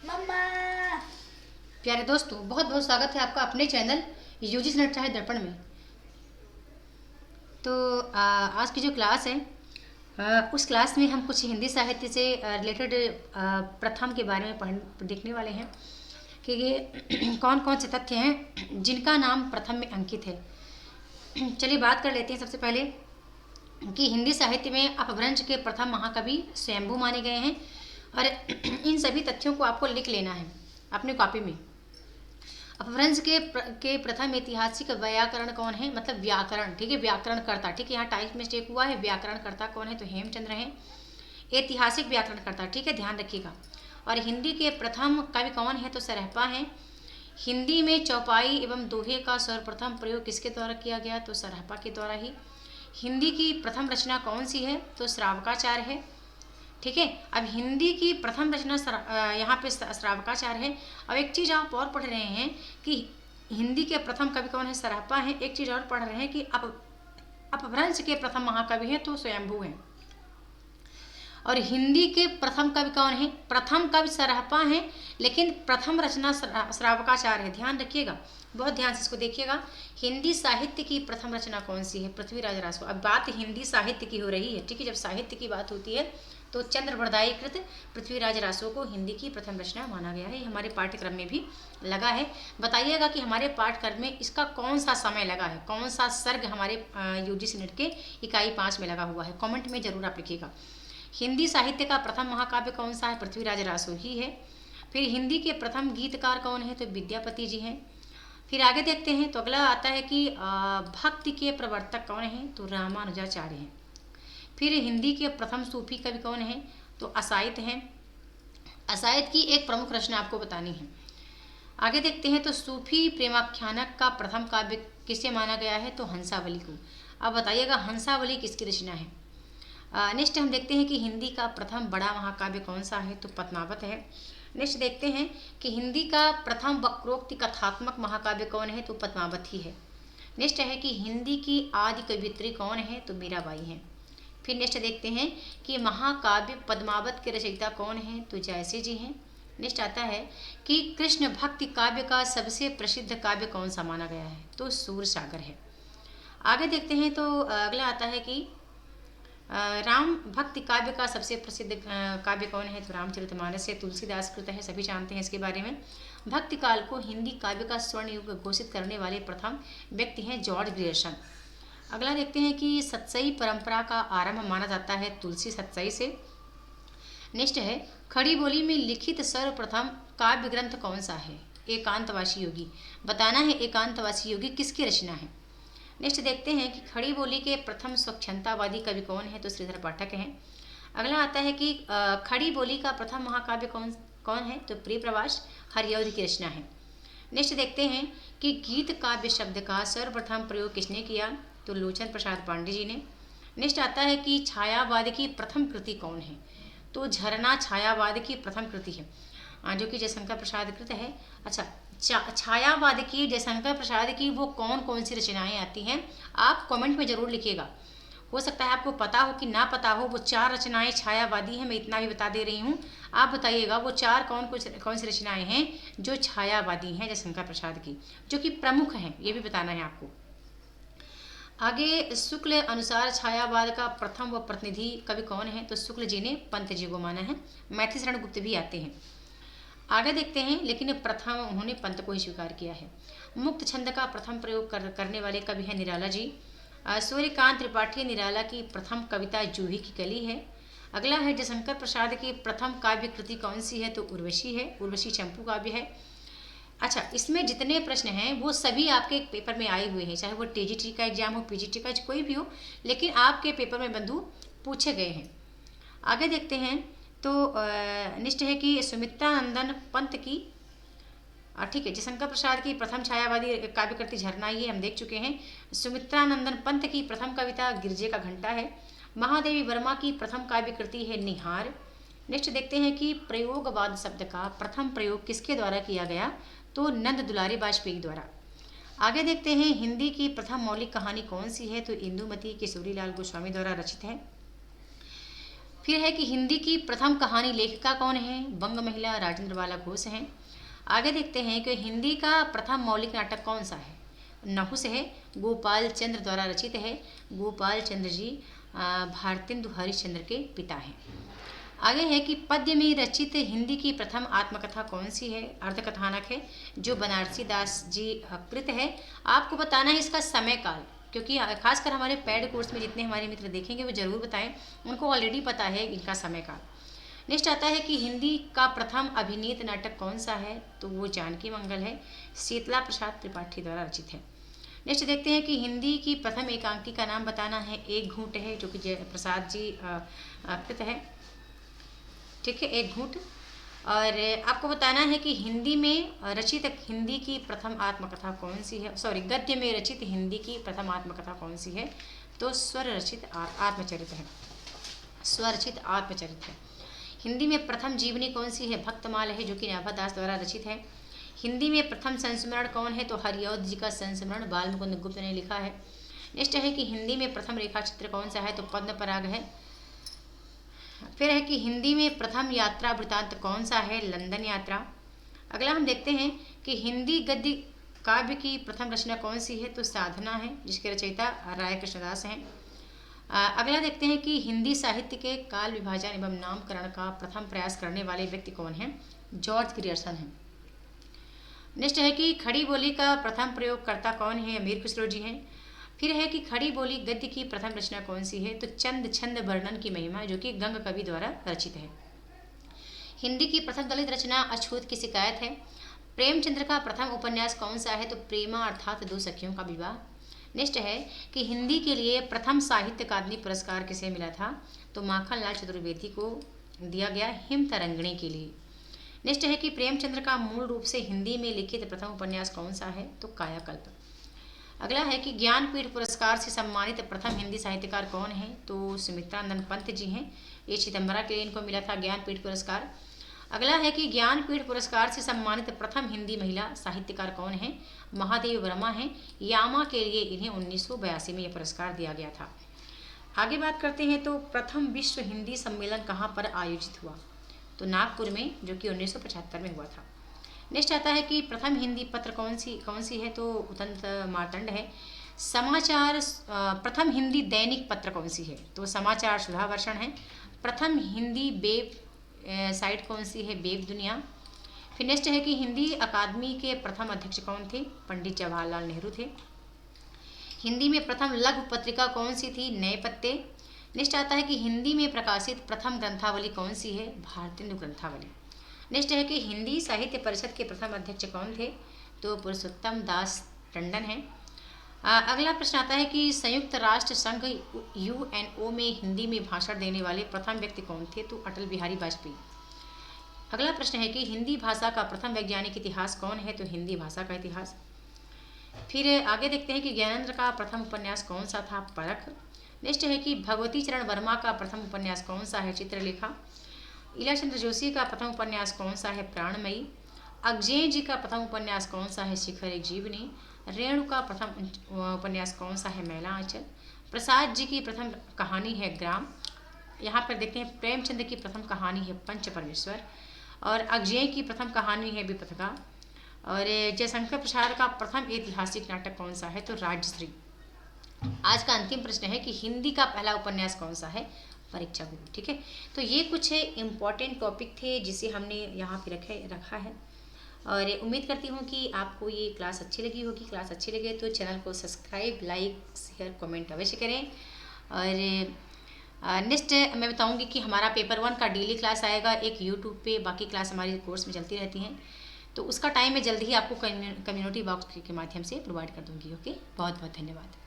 मम्मा। प्यारे दोस्तों, बहुत बहुत स्वागत है आपका अपने चैनल यूजीसी नेट चाहे दर्पण में। तो आज की जो क्लास है, उस क्लास में हम कुछ हिंदी साहित्य से रिलेटेड प्रथम के बारे में देखने वाले हैं कि ये कौन कौन से तथ्य हैं जिनका नाम प्रथम में अंकित है। चलिए बात कर लेते हैं सबसे पहले कि हिंदी साहित्य में अपभ्रंश के प्रथम महाकवि स्वयंभू माने गए हैं। और इन सभी तथ्यों को आपको लिख लेना है अपने कॉपी में। अपभ्रंश के प्रथम ऐतिहासिक व्याकरण कौन है, मतलब व्याकरण, ठीक है, व्याकरणकर्ता, ठीक है, यहाँ टाइप मिस्टेक हुआ है। व्याकरणकर्ता कौन है, तो हेमचंद्र हैं। ऐतिहासिक व्याकरणकर्ता, ठीक है, ध्यान रखिएगा। और हिंदी के प्रथम कवि कौन है, तो सरहपा हैं। हिंदी में चौपाई एवं दोहे का सर्वप्रथम प्रयोग किसके द्वारा किया गया, तो सरहपा के द्वारा ही। हिंदी की प्रथम रचना कौन सी है, तो श्रावकाचार्य है, ठीक है। अब हिंदी की प्रथम रचना यहाँ पे श्रावकाचार्य है। अब एक चीज़ आप और पढ़ रहे हैं कि हिंदी के प्रथम कवि कौन है, सरहपा है। एक चीज़ और पढ़ रहे हैं कि अपभ्रंश के प्रथम महाकवि हैं तो स्वयंभू हैं। और हिंदी के प्रथम कवि कौन है, प्रथम कवि सरहपा हैं, लेकिन प्रथम रचना श्रावकाचार्य है। ध्यान रखिएगा, बहुत ध्यान से इसको देखिएगा। हिंदी साहित्य की प्रथम रचना कौन सी है, पृथ्वीराज रासो। अब बात हिंदी साहित्य की हो रही है, ठीक है। जब साहित्य की बात होती है तो चंद्रवरदायी कृत पृथ्वीराज रासो को हिंदी की प्रथम रचना माना गया है। हमारे पाठ्यक्रम में भी लगा है। बताइएगा कि हमारे पाठ्यक्रम में इसका कौन सा समय लगा है, कौन सा सर्ग हमारे यूजीसी नेट के इकाई 5 में लगा हुआ है। कमेंट में जरूर आप लिखिएगा। हिंदी साहित्य का प्रथम महाकाव्य कौन सा है, पृथ्वीराज रासो ही है। फिर हिंदी के प्रथम गीतकार कौन है, तो विद्यापति जी हैं। फिर आगे देखते हैं तो अगला आता है कि भक्ति के प्रवर्तक कौन हैं, तो रामानुजाचार्य हैं। फिर हिंदी के प्रथम सूफी कवि कौन है, तो असाइद हैं। असाइद की एक प्रमुख रचना आपको बतानी है। आगे देखते हैं तो सूफी प्रेमाख्यानक का प्रथम काव्य किसे माना गया है, तो हंसावली को। अब बताइएगा हंसावली किसकी रचना है। नेक्स्ट हम देखते हैं कि हिंदी का प्रथम बड़ा महाकाव्य कौन सा है, तो पद्मावत है। नेक्स्ट देखते हैं कि हिंदी का प्रथम वक्रोक्ति कथात्मक महाकाव्य कौन है, तो पद्मावत ही है। नेक्स्ट है कि हिंदी की आदि कवियत्री कौन है, तो मीराबाई हैं। फिर नेक्स्ट देखते हैं कि महाकाव्य पद्मावत के रचयिता कौन है, तो जयसी जी हैं। नेक्स्ट आता है कि कृष्ण भक्ति काव्य का सबसे प्रसिद्ध काव्य कौन सा माना गया है, तो सूरसागर है। आगे देखते हैं तो अगला आता है कि राम भक्ति काव्य का सबसे प्रसिद्ध काव्य कौन है, तो रामचरितमानस है, तुलसीदास कृत है, सभी जानते हैं इसके बारे में। भक्ति काल को हिंदी काव्य का स्वर्ण युग घोषित करने वाले प्रथम व्यक्ति हैं जॉर्ज ग्रियर्सन। अगला देखते हैं कि सतसई परंपरा का आरंभ माना जाता है तुलसी सतसई से। नेक्स्ट है खड़ी बोली में लिखित सर्वप्रथम काव्य ग्रंथ कौन सा है, एकांतवासी योगी। बताना है एकांतवासी योगी किसकी रचना है। नेक्स्ट देखते हैं कि खड़ी बोली के प्रथम स्वच्छंतावादी कवि कौन है, तो श्रीधर पाठक हैं। अगला आता है कि खड़ी बोली का प्रथम महाकाव्य कौन है, तो प्रिय प्रवास हरिऔध की रचना है। नेक्स्ट देखते हैं कि गीत काव्य शब्द का सर्वप्रथम प्रयोग किसने किया, तो लोचन प्रसाद पांडे जी ने। नेक्स्ट आता है कि छायावाद की प्रथम कृति कौन है, तो झरना छायावाद की प्रथम कृति है, जो कि जयशंकर प्रसाद कृत है। अच्छा, छायावाद की जयशंकर प्रसाद की वो कौन कौन सी रचनाएं आती हैं, आप कमेंट में जरूर लिखिएगा। हो सकता है आपको पता हो कि ना पता हो। वो 4 रचनाएं छायावादी हैं, मैं इतना भी बता दे रही हूँ। आप बताइएगा वो 4 कौन सी रचनाएं हैं जो छायावादी हैं जयशंकर प्रसाद की, जो कि प्रमुख हैं, ये भी बताना है आपको। आगे शुक्ल अनुसार छायावाद का प्रथम व प्रतिनिधि कवि कौन है, तो शुक्ल जी ने पंत जी को माना है। मैथिली शरण गुप्त भी आते हैं। आगे देखते हैं, लेकिन प्रथम उन्होंने पंत को ही स्वीकार किया है। मुक्त छंद का प्रथम प्रयोग करने वाले कवि हैं निराला जी। सूर्यकांत त्रिपाठी निराला की प्रथम कविता जूही की कली है। अगला है जयशंकर प्रसाद की प्रथम काव्य कृति कौन सी है, तो उर्वशी है, उर्वशी चंपू काव्य है। अच्छा, इसमें जितने प्रश्न हैं वो सभी आपके पेपर में आए हुए हैं, चाहे वो टीजीटी का एग्जाम हो, पीजीटी का, कोई भी हो, लेकिन आपके पेपर में बंधु पूछे गए हैं। आगे देखते हैं तो निष्ठ है कि सुमित्रानंदन पंत की, ठीक है, जयशंकर प्रसाद की प्रथम छायावादी काव्य कृति झरना, ये हम देख चुके हैं। सुमित्रानंदन पंत की प्रथम कविता गिरजे का घंटा है। महादेवी वर्मा की प्रथम काव्य कृति है निहार। नेक्स्ट देखते हैं कि प्रयोगवाद शब्द का प्रथम प्रयोग किसके द्वारा किया गया, तो नंद दुलारी वाजपेयी द्वारा। आगे देखते हैं हिंदी की प्रथम मौलिक कहानी कौन सी है, तो इंदुमती किशोरीलाल गोस्वामी द्वारा रचित है। फिर है कि हिंदी की प्रथम कहानी लेखिका कौन है? बंग महिला राजेंद्र बाला घोष हैं। आगे देखते हैं कि हिंदी का प्रथम मौलिक नाटक कौन सा है? नहुस है, गोपाल चंद्र द्वारा रचित है। गोपाल चंद्र जी भारतेंदु हरिश्चंद्र के पिता हैं। आगे है कि पद्य में रचित हिंदी की प्रथम आत्मकथा कौन सी है? अर्धकथानक है, जो बनारसी दास जी कृत है। आपको बताना है इसका समय काल, क्योंकि खासकर हमारे पेड कोर्स में जितने हमारे मित्र देखेंगे वो जरूर बताएं, उनको ऑलरेडी पता है इनका समय काल। नेक्स्ट आता है कि हिंदी का प्रथम अभिनीत नाटक कौन सा है? तो वो जानकी मंगल है, शीतला प्रसाद त्रिपाठी द्वारा रचित है। नेक्स्ट देखते हैं कि हिंदी की प्रथम एकांकी का नाम बताना है। एक घूंट है, जो कि जय प्रसाद जी कृत है। ठीक है, एक घूंट। और आपको बताना है कि हिंदी में रचित हिंदी की प्रथम आत्मकथा कौन सी है? सॉरी, गद्य में रचित हिंदी की प्रथम आत्मकथा कौन सी है? तो स्वर रचित आत्मचरित है। स्वरचित आत्मचरित है। हिंदी में प्रथम जीवनी कौन सी है? भक्तमाल है, जो कि नाभादास द्वारा रचित है। हिंदी में प्रथम संस्मरण कौन है? तो हरिऔध जी का संस्मरण बाल मुकुंद गुप्त ने लिखा है। नेक्स्ट है कि हिंदी में प्रथम रेखा चित्र कौन सा है? तो पद्म पराग है। फिर है कि हिंदी में प्रथम यात्रा वृतांत कौन सा है? लंदन यात्रा। अगला हम देखते हैं कि हिंदी गद्य काव्य की प्रथम रचना कौन सी है? तो साधना है, जिसके रचयिता राय कृष्णदास हैं। अगला देखते हैं कि हिंदी साहित्य के काल विभाजन एवं नामकरण का प्रथम प्रयास करने वाले व्यक्ति कौन हैं? जॉर्ज ग्रियर्सन हैं। नेक्स्ट है कि खड़ी बोली का प्रथम प्रयोगकर्ता कौन है? अमीर खुसरो जी हैं। फिर है कि खड़ी बोली गद्य की प्रथम रचना कौन सी है? तो चंद छंद वर्णन की महिमा, जो कि गंग कवि द्वारा रचित है। हिंदी की प्रथम दलित रचना अछूत की शिकायत है। प्रेमचंद्र का प्रथम उपन्यास कौन सा है? तो प्रेमा अर्थात दो सखियों का विवाह। नेक्स्ट है कि हिंदी के लिए प्रथम साहित्य अकादमी पुरस्कार किसे मिला था? तो माखनलाल चतुर्वेदी को दिया गया, हिम तरंगिणी के लिए। नेक्स्ट है कि प्रेमचंद्र का मूल रूप से हिंदी में लिखित प्रथम उपन्यास कौन सा है? तो कायाकल्प। अगला है कि ज्ञानपीठ पुरस्कार से सम्मानित प्रथम हिंदी साहित्यकार कौन है? तो सुमित्रानंद पंत जी हैं। ये चिदम्बरा के लिए इनको मिला था ज्ञानपीठ पुरस्कार। अगला है कि ज्ञानपीठ पुरस्कार से सम्मानित प्रथम हिंदी महिला साहित्यकार कौन है? महादेवी वर्मा हैं। यामा के लिए इन्हें 1982 में यह पुरस्कार दिया गया था। आगे बात करते हैं तो प्रथम विश्व हिंदी सम्मेलन कहाँ पर आयोजित हुआ? तो नागपुर में, जो कि 1975 में हुआ था। नेक्स्ट आता है कि प्रथम हिंदी पत्र कौन सी है? तो उतंत मार्तंड है। समाचार प्रथम हिंदी दैनिक पत्र कौन सी है? तो समाचार सुधा वर्षण है। प्रथम हिंदी वेब साइट कौन सी है? वेब दुनिया। फिर नेक्स्ट है कि हिंदी अकादमी के प्रथम अध्यक्ष कौन थे? पंडित जवाहरलाल नेहरू थे। हिंदी में प्रथम लघु पत्रिका कौन सी थी? नए पत्ते। नेक्स्ट आता है कि हिंदी में प्रकाशित प्रथम ग्रंथावली कौन सी है? भारतेंदु ग्रंथावली। नेक्स्ट है कि हिंदी साहित्य परिषद के प्रथम अध्यक्ष कौन थे? तो पुरुषोत्तम दास टंडन हैं। अगला प्रश्न आता है कि संयुक्त राष्ट्र संघ UNO में हिंदी में भाषण देने वाले प्रथम व्यक्ति कौन थे? तो अटल बिहारी वाजपेयी। अगला प्रश्न है कि हिंदी भाषा का प्रथम वैज्ञानिक इतिहास कौन है? तो हिंदी भाषा का इतिहास। फिर आगे देखते हैं कि ज्ञानेंद्र का प्रथम उपन्यास कौन सा था? परख। नेक्स्ट है कि भगवती चरण वर्मा का प्रथम उपन्यास कौन सा है? चित्रलेखा। इलाचंद्र जोशी का प्रथम उपन्यास कौन सा है? प्राणमयी। अगजेय जी का प्रथम उपन्यास कौन सा है? शिखर एक जीवनी। रेणु का प्रथम उपन्यास कौन सा है? मैला आंचल। प्रसाद जी की प्रथम कहानी है ग्राम। यहाँ पर देखते हैं प्रेमचंद की प्रथम कहानी है पंच परमेश्वर। और अगजेय की प्रथम कहानी है विपथगा। और जयशंकर प्रसाद का प्रथम ऐतिहासिक नाटक कौन सा है? तो राजश्री। आज का अंतिम प्रश्न है कि हिंदी का पहला उपन्यास कौन सा है? परीक्षा गुरु। ठीक है, तो ये कुछ इम्पॉर्टेंट टॉपिक थे जिसे हमने यहाँ पे रखा है। और उम्मीद करती हूँ कि आपको ये क्लास अच्छी लगी होगी। क्लास अच्छी लगे तो चैनल को सब्सक्राइब, लाइक, शेयर, कमेंट अवश्य करें। और नेक्स्ट मैं बताऊँगी कि हमारा पेपर 1 का डेली क्लास आएगा एक यूट्यूब पे। बाकी क्लास हमारी कोर्स में चलती रहती हैं, तो उसका टाइम मैं जल्दी ही आपको कम्युनिटी बॉक्स के माध्यम से प्रोवाइड कर दूँगी। ओके, बहुत बहुत धन्यवाद।